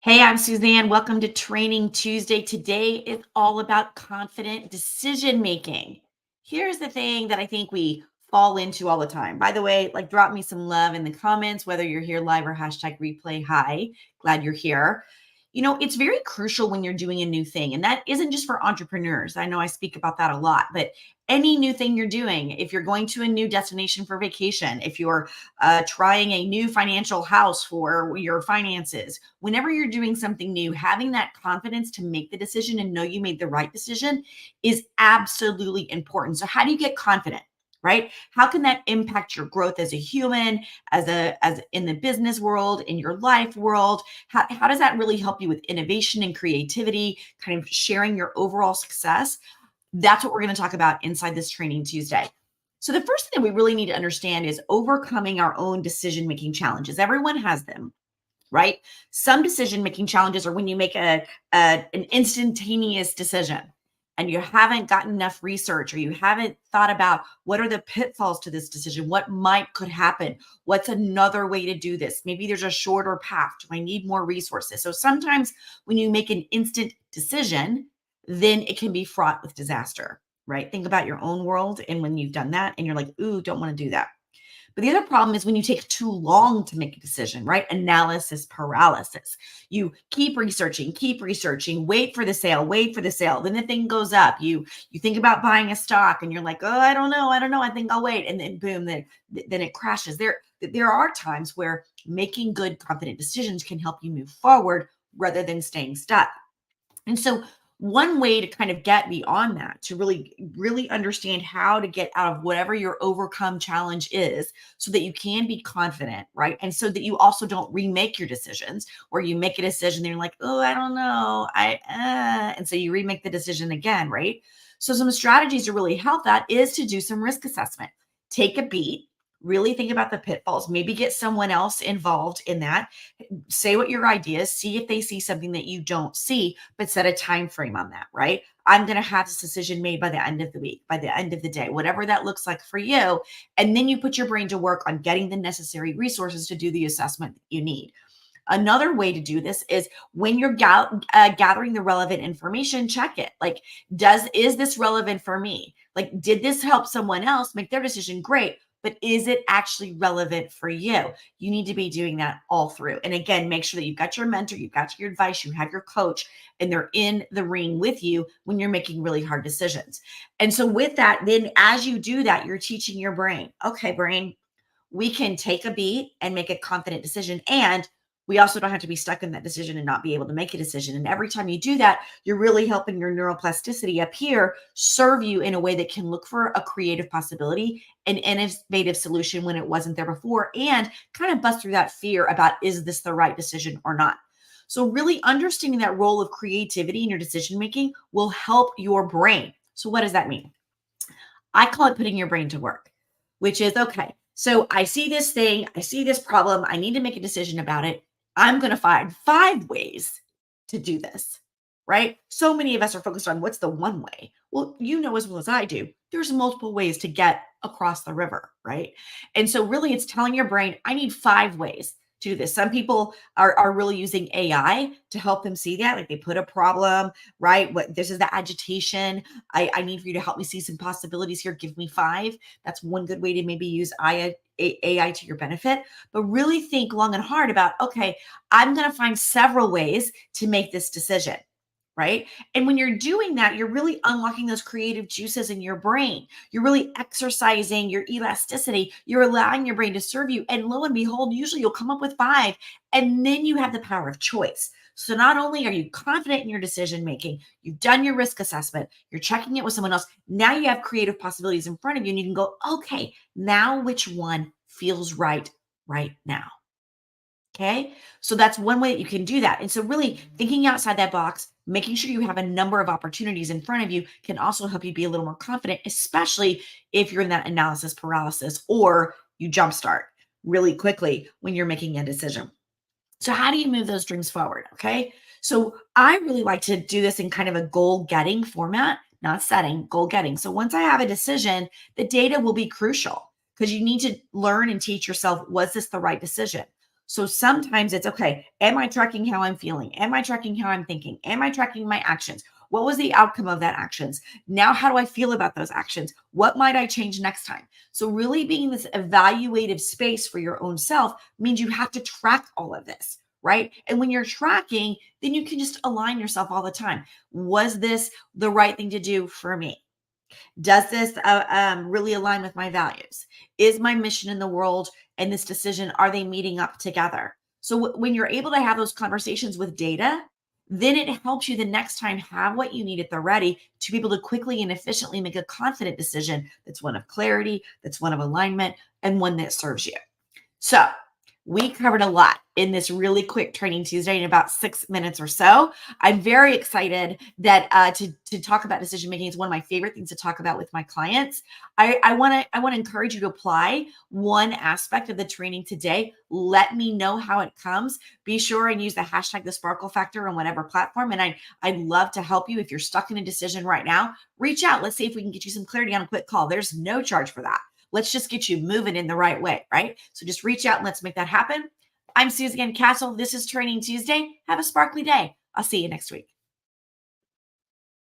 Hey, I'm Suzanne. Welcome to Training Tuesday. Today is all about confident decision making. Here's the thing that I think we fall into all the time. By the way, like drop me some love in the comments, whether you're here live or hashtag replay. Hi, glad you're here. It's very crucial when you're doing a new thing, and that isn't just for entrepreneurs. I know I speak about that a lot, but any new thing you're doing, if you're going to a new destination for vacation, if you're trying a new financial house for your finances, whenever you're doing something new, having that confidence to make the decision and know you made the right decision is absolutely important. So, how do you get confident? Right? How can that impact your growth as a human, as in the business world, in your life world? How does that really help you with innovation and creativity, kind of sharing your overall success? That's what we're going to talk about inside this Training Tuesday. So, the first thing that we really need to understand is overcoming our own decision making challenges. Everyone has them, right? Some decision making challenges are when you make an instantaneous decision and you haven't gotten enough research, or you haven't thought about what are the pitfalls to this decision, what might could happen, what's another way to do this. Maybe there's a shorter path. Do I need more resources? So sometimes when you make an instant decision, then it can be fraught with disaster, right? Think about your own world and when you've done that and you're like, ooh, don't want to do that. But the other problem is when you take too long to make a decision, right? Analysis paralysis. You keep researching, wait for the sale. Then the thing goes up. You think about buying a stock and you're like, oh, I don't know. I think I'll wait. And then boom, then it crashes. There are times where making good, confident decisions can help you move forward rather than staying stuck. And so one way to kind of get beyond that, to really understand how to get out of whatever your overcome challenge is so that you can be confident, right? And so that you also don't remake your decisions, or you make a decision and you're like, oh, I don't know. And so you remake the decision again, right? So some strategies to really help that is to do some risk assessment. Take a beat, really think about the pitfalls, maybe get someone else involved in that, say what your idea is, see if they see something that you don't see, but set a time frame on that, right? I'm going to have this decision made by the end of the week, by the end of the day, whatever that looks like for you. And then you put your brain to work on getting the necessary resources to do the assessment that you need. Another way to do this is when you're gathering the relevant information, check it. Like, is this relevant for me? Like, did this help someone else make their decision? Great. But is it actually relevant for you? You need to be doing that all through. And again, make sure that you've got your mentor, you've got your advice, you have your coach, and they're in the ring with you when you're making really hard decisions. And so, with that, then as you do that, you're teaching your brain, okay, brain, we can take a beat and make a confident decision. And we also don't have to be stuck in that decision and not be able to make a decision. And every time you do that, you're really helping your neuroplasticity up here serve you in a way that can look for a creative possibility, an innovative solution when it wasn't there before, and kind of bust through that fear about, is this the right decision or not? So, really understanding that role of creativity in your decision making will help your brain. So, what does that mean? I call it putting your brain to work, which is okay. So I see this thing, I see this problem, I need to make a decision about it. I'm going to find 5 ways to do this, right? So many of us are focused on what's the one way. Well, you know as well as I do, there's multiple ways to get across the river, right? And so really it's telling your brain, I need 5 ways to do this. Some people are really using AI to help them see that. Like they put a problem, right? What this is the agitation. I need for you to help me see some possibilities here. Give me 5. That's one good way to maybe use AI to your benefit. But really think long and hard about, okay, I'm going to find several ways to make this decision. Right. And when you're doing that, you're really unlocking those creative juices in your brain. You're really exercising your elasticity. You're allowing your brain to serve you. And lo and behold, usually you'll come up with 5, and then you have the power of choice. So not only are you confident in your decision making, you've done your risk assessment, you're checking it with someone else. Now you have creative possibilities in front of you, and you can go, okay, now which one feels right now? Okay. So that's one way that you can do that. And so, really thinking outside that box, making sure you have a number of opportunities in front of you can also help you be a little more confident, especially if you're in that analysis paralysis or you jumpstart really quickly when you're making a decision. So, how do you move those dreams forward? Okay. So, I really like to do this in kind of a goal getting format, not setting, goal getting. So, once I have a decision, the data will be crucial because you need to learn and teach yourself, was this the right decision? So sometimes it's okay. Am I tracking how I'm feeling? Am I tracking how I'm thinking? Am I tracking my actions? What was the outcome of that actions? Now, how do I feel about those actions? What might I change next time? So, really being this evaluative space for your own self means you have to track all of this, right? And when you're tracking, then you can just align yourself all the time. Was this the right thing to do for me? Does this really align with my values? Is my mission in the world and this decision, are they meeting up together? So when you're able to have those conversations with data, then it helps you the next time have what you need at the ready to be able to quickly and efficiently make a confident decision that's one of clarity, that's one of alignment, and one that serves you. So we covered a lot in this really quick Training Tuesday in about 6 minutes or so. I'm very excited that to talk about decision making is one of my favorite things to talk about with my clients. I want to encourage you to apply one aspect of the training today. Let me know how it comes. Be sure and use the hashtag the sparkle factor on whatever platform. And I'd love to help you if you're stuck in a decision right now. Reach out. Let's see if we can get you some clarity on a quick call. There's no charge for that. Let's just get you moving in the right way, right? So just reach out and let's make that happen. I'm Susan Castle. This is Training Tuesday. Have a sparkly day. I'll see you next week.